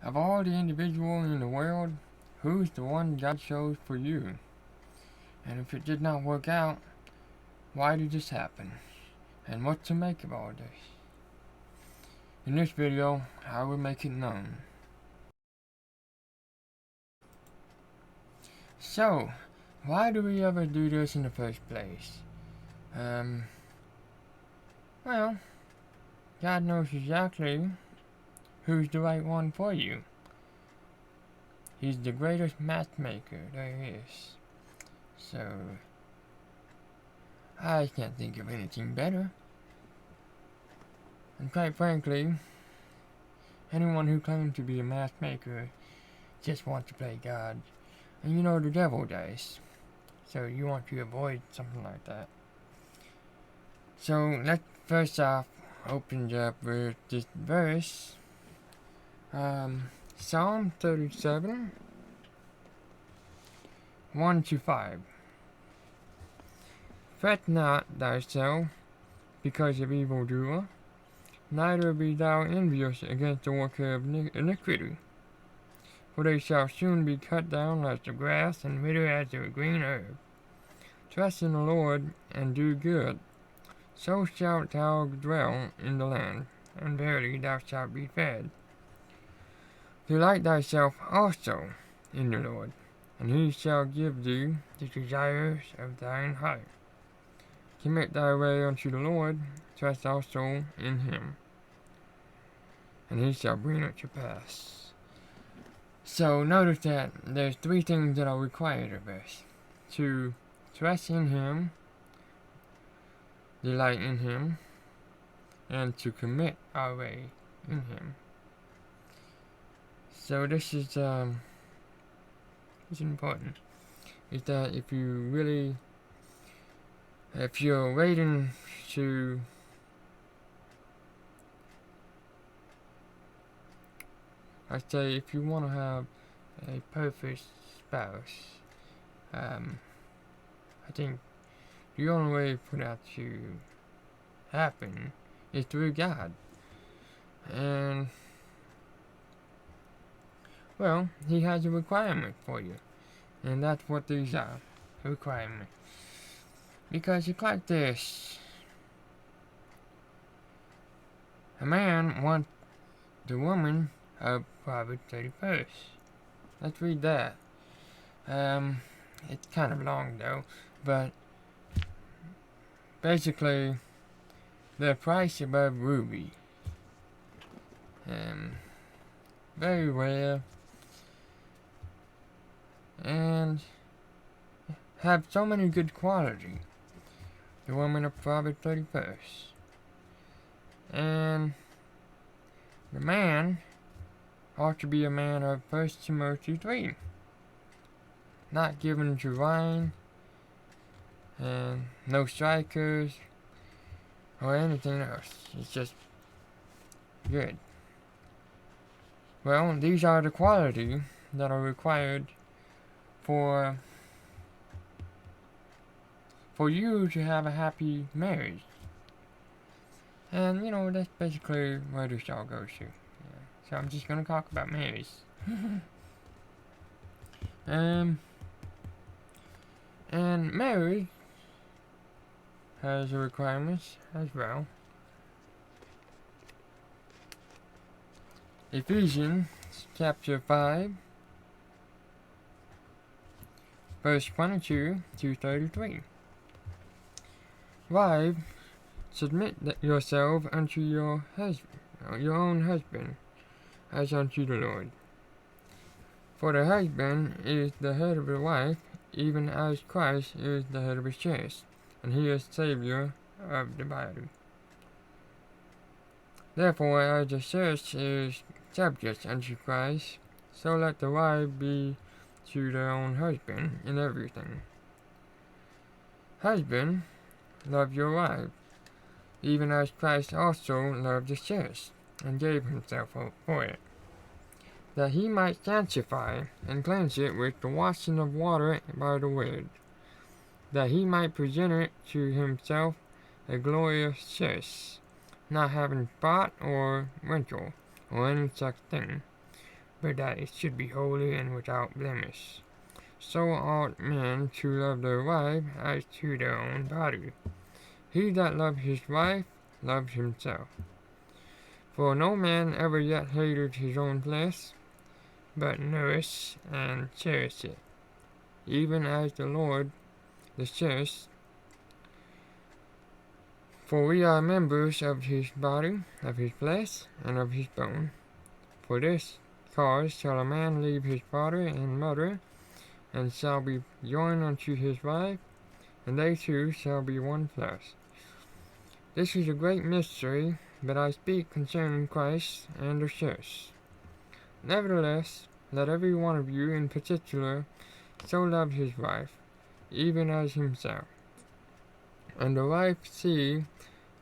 Of all the individuals in the world, who's the one God chose for you? And if it did not work out, why did this happen? And what to make of all this? In this video, I will make it known. So, why do we ever do this in the first place? Well, God knows exactly who's the right one for you. He's the greatest matchmaker there is. So, I can't think of anything better. And quite frankly, anyone who claims to be a matchmaker just wants to play God. And you know the devil does. So you want to avoid something like that. So let's first off open up with this verse. Psalm 37, 1-5. Fret not thyself because of evildoer, neither be thou envious against the worker of iniquity. For they shall soon be cut down as the grass, and wither as the green herb. Trust in the Lord, and do good. So shalt thou dwell in the land, and verily thou shalt be fed. Delight thyself also in the Lord, and he shall give thee the desires of thine heart. Commit thy way unto the Lord, trust also in him, and he shall bring it to pass. So notice that there's three things that are required of us: to trust in him, delight in him, and to commit our way in him. So this is it's important. Is that if you're waiting to if you want to have a perfect spouse, I think the only way for that to happen is through God. And, well, he has a requirement for you. And that's what these are, requirements. Because it's like this. A man wants the woman of Proverbs 31st. Let's read that. It's kind of long though, but basically, the price above ruby. Very rare, and have so many good quality. The woman of Proverbs 31st. And the man ought to be a man of 1 Timothy 3. Not given to wine, and no strikers, or anything else. It's just good. Well, these are the qualities that are required for you to have a happy marriage. And, that's basically where this all goes to. Yeah. So I'm just going to talk about marriage. And marriage has requirements as well. Ephesians chapter 5, verse 22-33. Wives, submit yourself unto your own husband, as unto the Lord. For the husband is the head of the wife, even as Christ is the head of his church, and he is Savior of the body. Therefore, as the church is subject unto Christ, so let the wife be to their own husband in everything. Husband, love your wife, even as Christ also loved the church, and gave himself for it, that he might sanctify and cleanse it with the washing of water by the word, that he might present it to himself a glorious church, not having spot or wrinkle, or any such thing, but that it should be holy and without blemish. So ought men to love their wife as to their own body. He that loveth his wife loveth himself. For no man ever yet hated his own flesh, but nourisheth and cherisheth it, even as the Lord the church. For we are members of his body, of his flesh, and of his bone. For this cause shall a man leave his father and mother, and shall be joined unto his wife, and they two shall be one flesh. This is a great mystery, but I speak concerning Christ and the church. Nevertheless, let every one of you in particular so love his wife, even as himself, and the wife see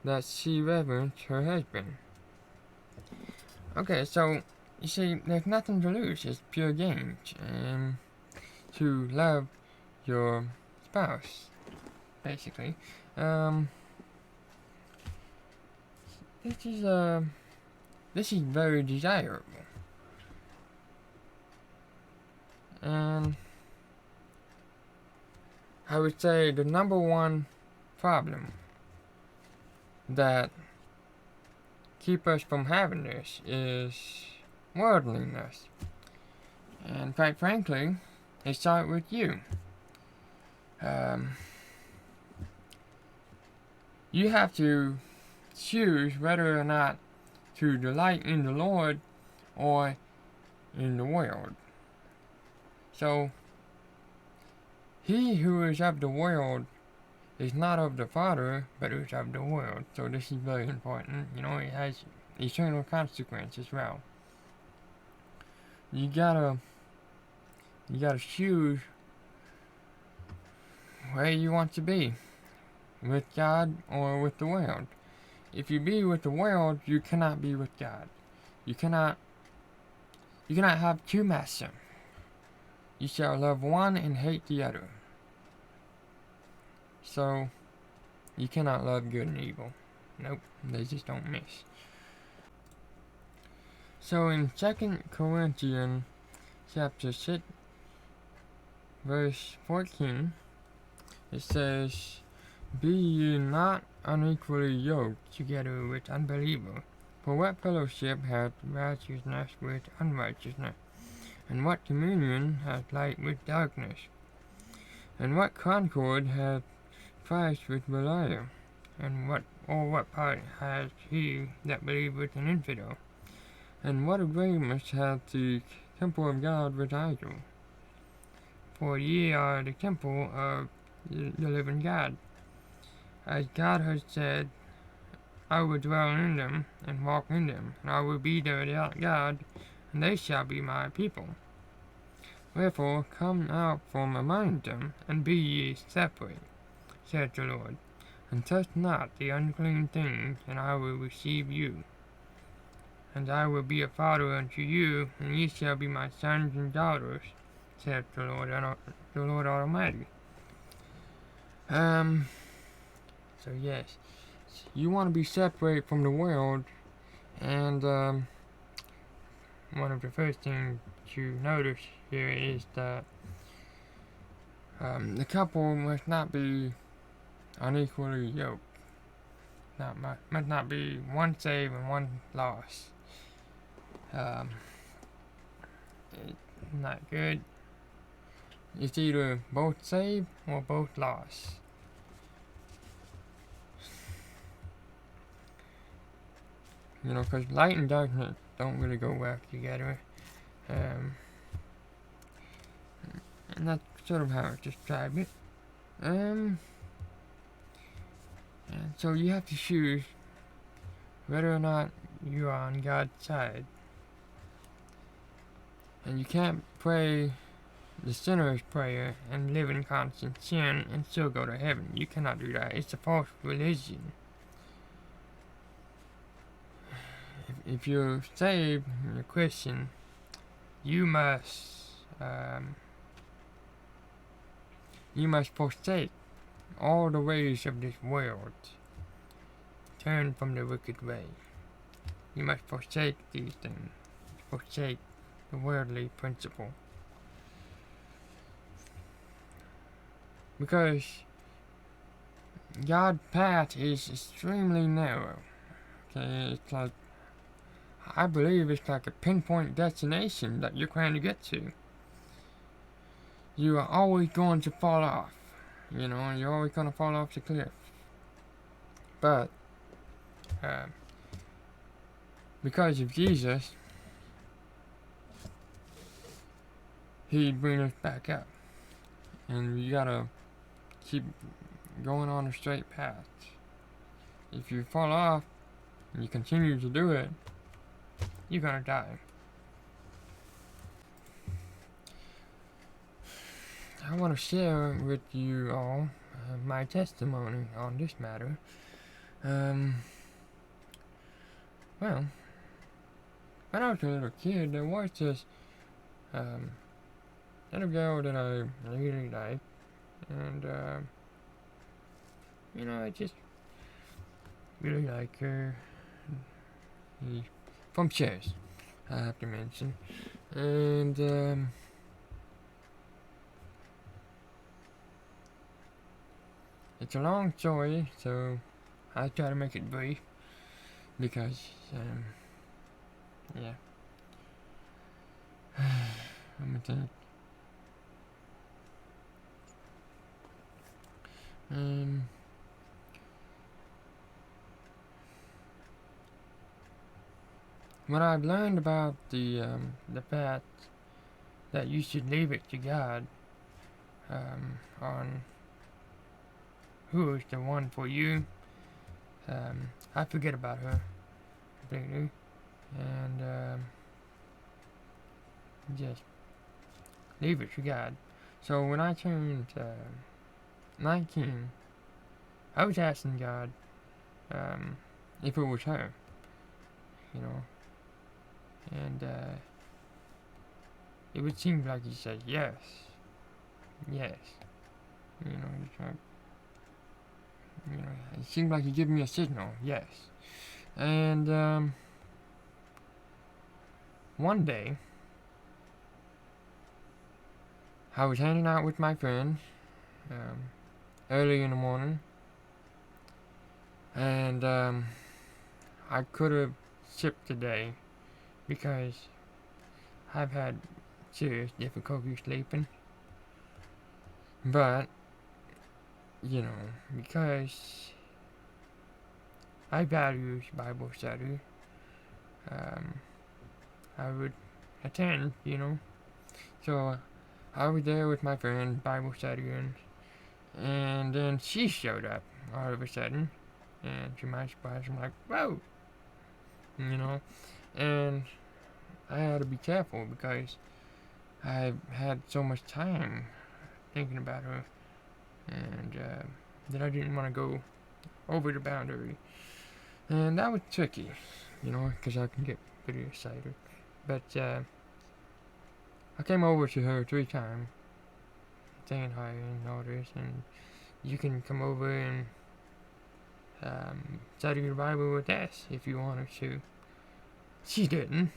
that she reverence her husband. Okay, so you see, there's nothing to lose. It's pure gain, to love your spouse, basically. This is very desirable, and I would say the number one problem that keep us from having this is worldliness. And quite frankly, it starts with you. You have to choose whether or not to delight in the Lord or in the world. So, he who is of the world is not of the Father, but is of the world. So this is very important. You know, it has eternal consequence as well. You gotta choose where you want to be, with God or with the world. If you be with the world, you cannot be with God. You cannot have two masters. You shall love one and hate the other. So, you cannot love good and evil. Nope, they just don't mix. So in 2 Corinthians chapter 6, verse 14, it says, Be ye not unequally yoked together with unbelievers. For what fellowship hath righteousness with unrighteousness? And what communion hath light with darkness? And what concord hath Christ with Belial? And what part hath he that believeth an infidel? And what agreement hath the temple of God with idol? For ye are the temple of the living God. As God has said, I will dwell in them, and walk in them, and I will be their God, and they shall be my people. Wherefore come out from among them, and be ye separate, saith the Lord, and touch not the unclean things, and I will receive you. And I will be a father unto you, and ye shall be my sons and daughters, saith the Lord Almighty. So yes, you want to be separate from the world, and one of the first things to notice here is that the couple must not be unequally yoked. Must not be one saved and one lost. It's not good. It's either both saved or both lost. You know, because light and darkness don't really go well together. And that's sort of how I describe it. And so you have to choose whether or not you are on God's side. And you can't pray the sinner's prayer and live in constant sin and still go to heaven. You cannot do that. It's a false religion. If you're saved and you're a Christian, you must forsake all the ways of this world. Turn from the wicked way. You must forsake these things. Forsake the worldly principle. Because God's path is extremely narrow. Okay, it's like, I believe it's like a pinpoint destination that you're trying to get to. You are always going to fall off. You know, you're always going to fall off the cliff. But, because of Jesus, He'd bring us back up. And you gotta keep going on a straight path. If you fall off and you continue to do it, you're gonna die. I want to share with you all my testimony on this matter. Well, when I was a little kid, there was this little girl that I really liked, and you know, I just really like her. From church, I have to mention, and it's a long story, so I'll try to make it brief, because yeah. Let me think. When I've learned about the fact that you should leave it to God on who is the one for you, I forget about her completely, and just leave it to God. So when I turned 19, I was asking God if it was her, you know, and it would seem like He said yes, you know, it seemed like He gave me a signal, yes. And one day, I was hanging out with my friends early in the morning, and I could have skipped today because I've had serious difficulty sleeping. But, you know, because I value Bible study, I would attend, you know. So I was there with my friend Bible studying, and then she showed up all of a sudden, and to my surprise, I'm like, whoa, you know, and I had to be careful because I've had so much time thinking about her, and that I didn't want to go over the boundary, and that was tricky, you know, because I can get pretty excited. But I came over to her 3 times, saying hi and all this, and you can come over and study the Bible with us if you wanted to. She didn't.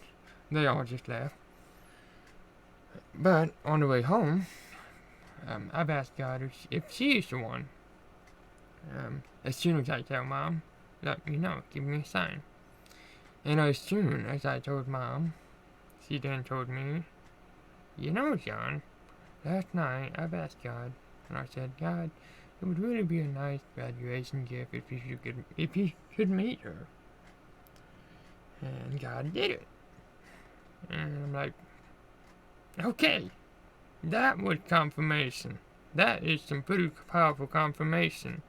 They all just left. But on the way home, I've asked God if she is the one. As soon as I tell Mom, let me know, give me a sign. And as soon as I told Mom, she then told me, you know, John, last night I've asked God, and I said, God, it would really be a nice graduation gift if you could meet her. And God did it. And I'm like, okay, that was confirmation. That is some pretty powerful confirmation.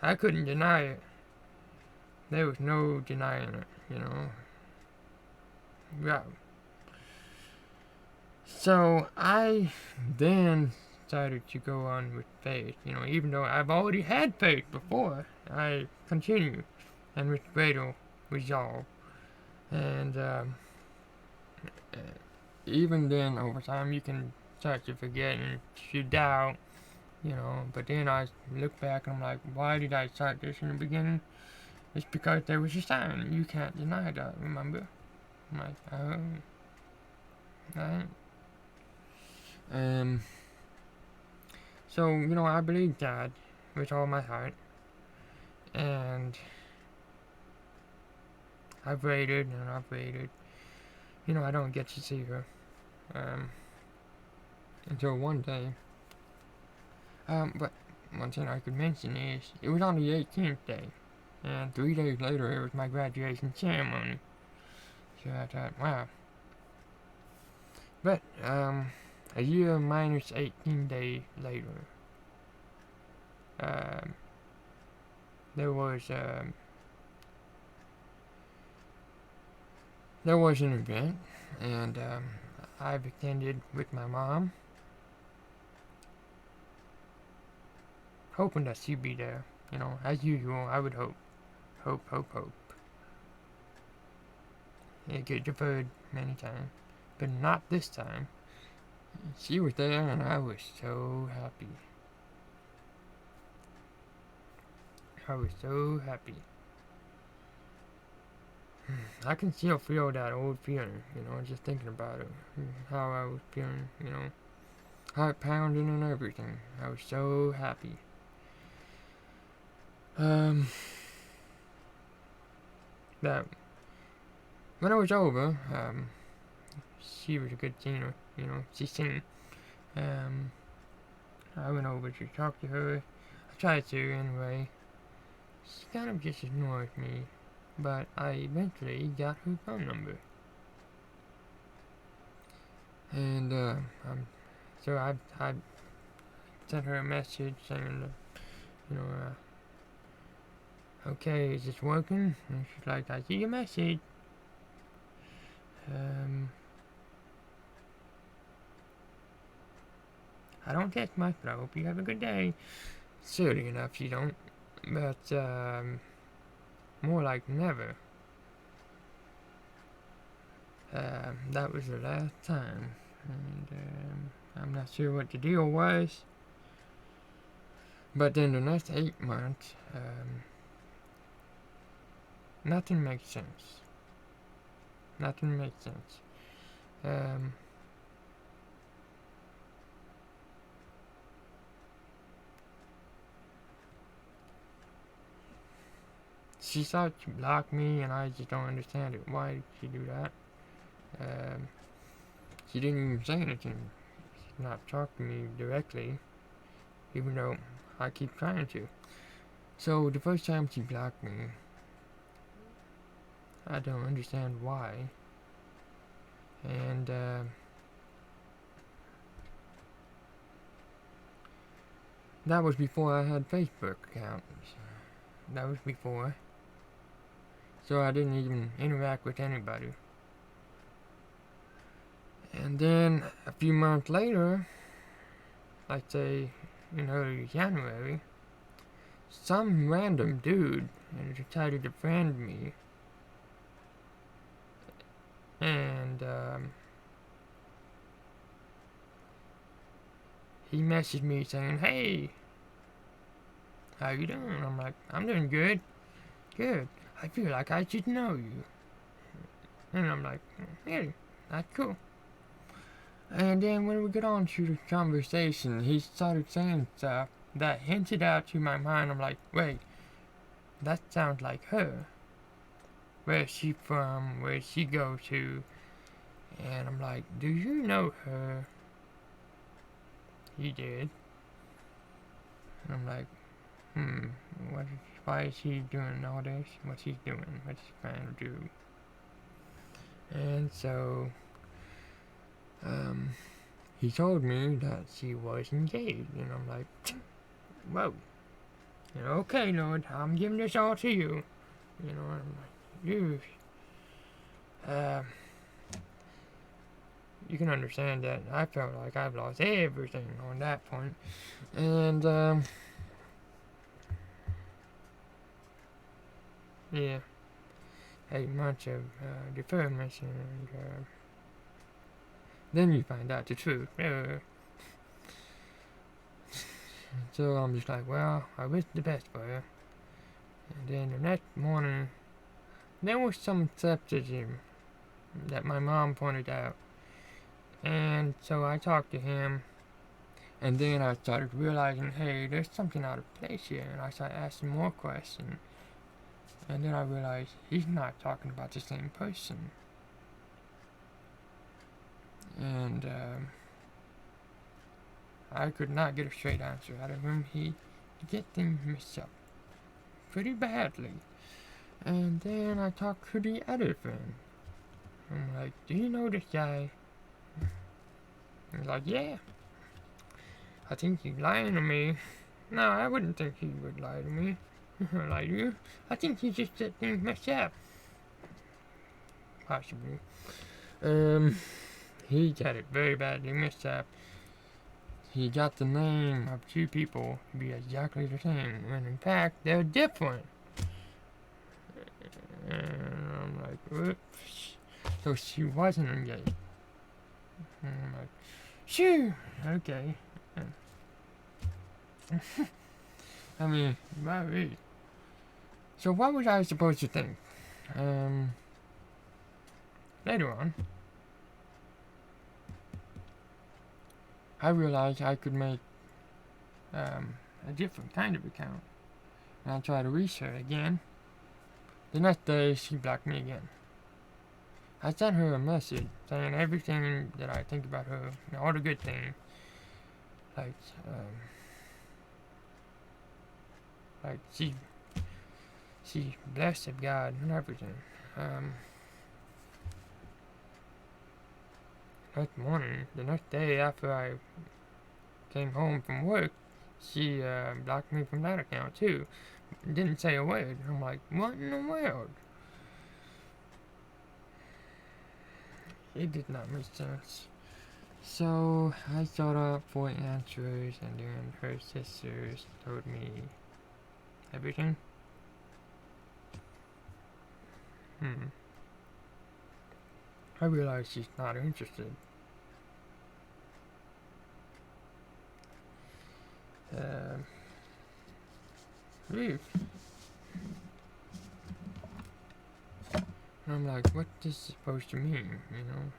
I couldn't deny it. There was no denying it, you know. Yeah. So I then started to go on with faith, you know, even though I've already had faith before, I continued, and with greater resolve. And even then, over time, you can start to forget and you doubt, you know. But then I look back and I'm like, why did I start this in the beginning? It's because there was a sign. You can't deny that, remember? I'm like, oh. right? Um, so, I believe God with all my heart, and I've waited and I've waited. I don't get to see her, um, until one day. But one thing I could mention is, it was on the 18th day, and 3 days later it was my graduation ceremony. So I thought, wow. But, a year minus 18 days later, um, there was, an event, and, I've attended with my mom, hoping that she'd be there. As usual, I would hope. Hope. It gets deferred many times, but not this time. She was there, and I was so happy. I was so happy. I can still feel that old feeling, just thinking about it. How I was feeling, heart pounding and everything. I was so happy. That when it was over, she was a good singer, she sang. I went over to talk to her. I tried to anyway. She kind of just ignored me, but I eventually got her phone number. And, so I sent her a message saying, okay, is this working? And she's like, I see your message. I don't text much, but I hope you have a good day. Silly enough, you don't. But, more like never. That was the last time. And, I'm not sure what the deal was. But then the next 8 months, nothing makes sense. Nothing makes sense. She thought she blocked me, and I just don't understand it. Why did she do that? She didn't even say anything. She did not talk to me directly, even though I keep trying to. So the first time she blocked me, I don't understand why. And, that was before I had Facebook accounts. That was before. So I didn't even interact with anybody. And then a few months later, I'd say in early January, some random dude decided to friend me. And, he messaged me saying, hey, how you doing? I'm like, I'm doing good. Good. I feel like I should know you. And I'm like, hey, that's cool. And then when we got on to the conversation, he started saying stuff that hinted out to my mind. I'm like, wait, that sounds like her. Where's she from? Where'd she go to? And I'm like, do you know her? He did. And I'm like, why is she doing all this? What's she doing? What's she trying to do? And so, he told me that she was engaged, and I'm like, whoa. Okay, Lord, I'm giving this all to you. I'm like, you. You can understand that I felt like I've lost everything on that point. And, yeah. 8 months of deferment, and then you find out the truth. So I'm just like, well, I wish the best for her. And then the next morning, there was some skepticism that my mom pointed out. And so I talked to him, and then I started realizing, hey, there's something out of place here, and I started asking more questions. And then I realized he's not talking about the same person. And I could not get a straight answer out of him. He get things mixed up pretty badly. And then I talked to the other friend. I'm like, do you know this guy? He's like, yeah. I think he's lying to me. No, I wouldn't think he would lie to me. Lie to you? I think he just get things mixed up. Possibly. He got it very badly mixed up. He got the name of two people to be exactly the same, when in fact they're different. And I'm like, whoops. So she wasn't engaged. And I'm like, shoo, okay. I mean, Marie. So what was I supposed to think? Later on, I realized I could make a different kind of account. And I tried to reach her again. The next day, she blocked me again. I sent her a message saying everything that I think about her, all the good things, like she's blessed of God and everything. That morning, the next day after I came home from work, she blocked me from that account too. Didn't say a word. I'm like, what in the world? It did not make sense. So I sought out for answers, and then her sisters told me everything. I realized she's not interested. And I'm like, what is this supposed to mean, you know?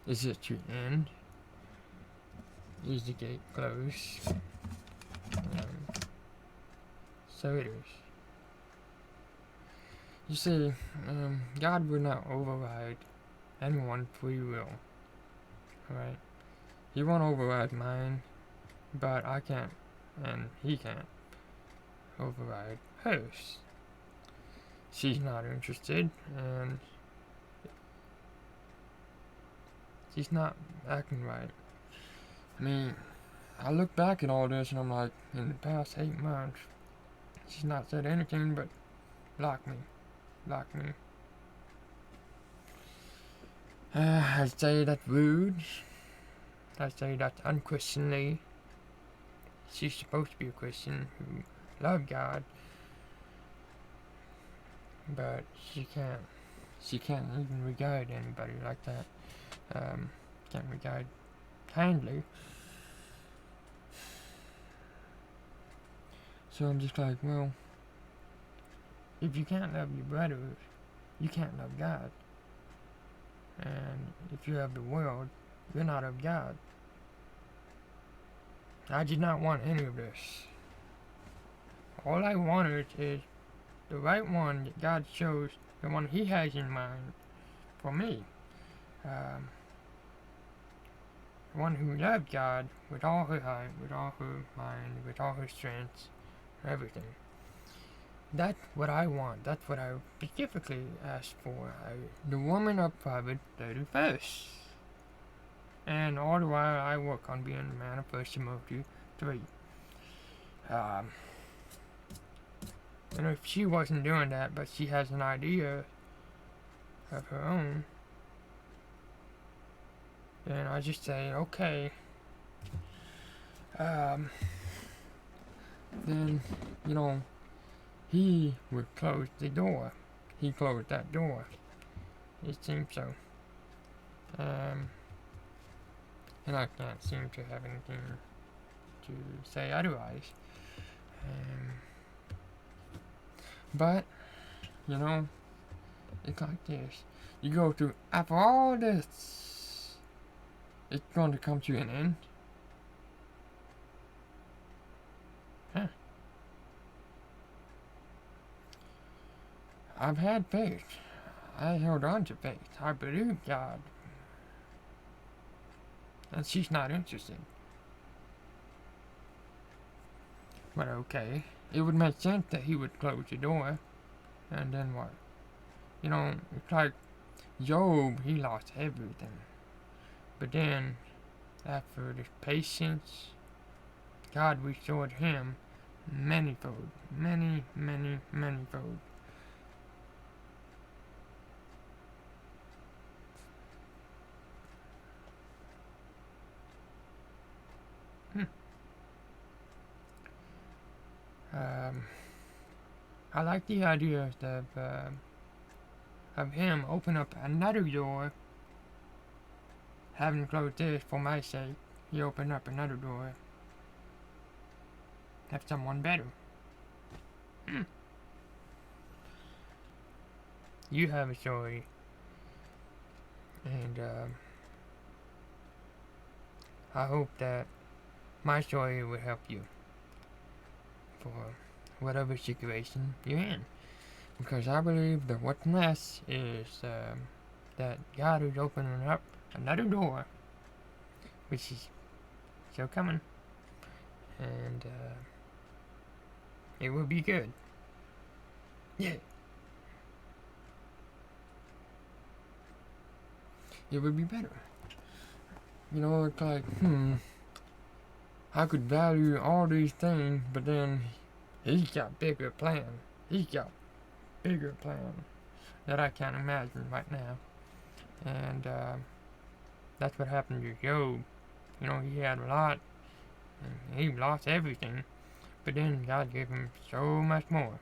Is it to end? Is the gate closed? So it is. You see, God would not override anyone's free will. Alright? He won't override mine, but I can't, and he can't override hers. She's not interested, and she's not acting right. I mean, I look back at all this and I'm like, in the past 8 months, she's not said anything but block me. I say that's rude. I say that's unchristianly. She's supposed to be a Christian who loves God, but she can't even regard anybody like that. Can't regard kindly. So I'm just like, well, if you can't love your brothers, you can't love God. And if you love the world, you're not of God. I did not want any of this. All I wanted is the right one that God chose, the one He has in mind for me. The one who loved God with all her heart, with all her mind, with all her strength, everything. That's what I want. That's what I specifically asked for. The woman of Proverbs 31st. And all the while I work on being the man of 1 Timothy 3. And if she wasn't doing that, but she has an idea of her own, then I just say, okay. Then, you know, he would close the door. He closed that door. It seems so. And I can't seem to have anything to say otherwise. But, you know, it's like this. You go through, after all this, it's going to come to an end. Huh. I've had faith. I held on to faith. I believe God. And she's not interested. But okay. It would make sense that he would close the door. And then what? You know, it's like Job, he lost everything. But then, after this patience, God restored him manyfold. Manyfold. I like the idea of him open up another door, having closed this for my sake. He opened up another door. Have someone better. You have a story, and I hope that my story will help you for whatever situation you're in. Because I believe that what's next is that God is opening up another door, which is still coming, and it will be good. Yeah. It would be better. You know, it's like, I could value all these things, but then he's got bigger plans. He's got bigger plans that I can't imagine right now. And that's what happened to Job. You know, he had a lot, and he lost everything, but then God gave him so much more.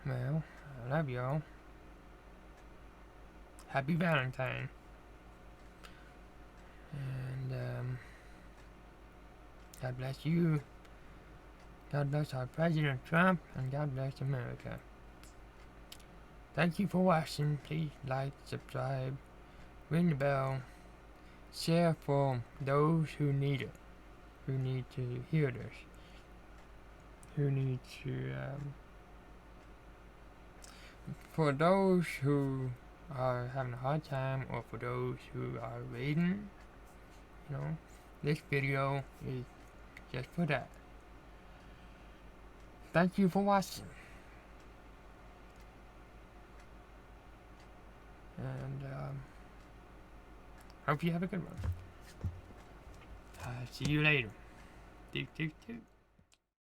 Well, I love y'all. Happy Valentine. And God bless you. God bless our President Trump, and God bless America. Thank you for watching. Please like, subscribe, ring the bell, share for those who need it, who need to hear this, who need to, for those who are having a hard time, or for those who are reading, you know, this video is just for that. Thank you for watching. And hope you have a good one. See you later. Toot toot toot.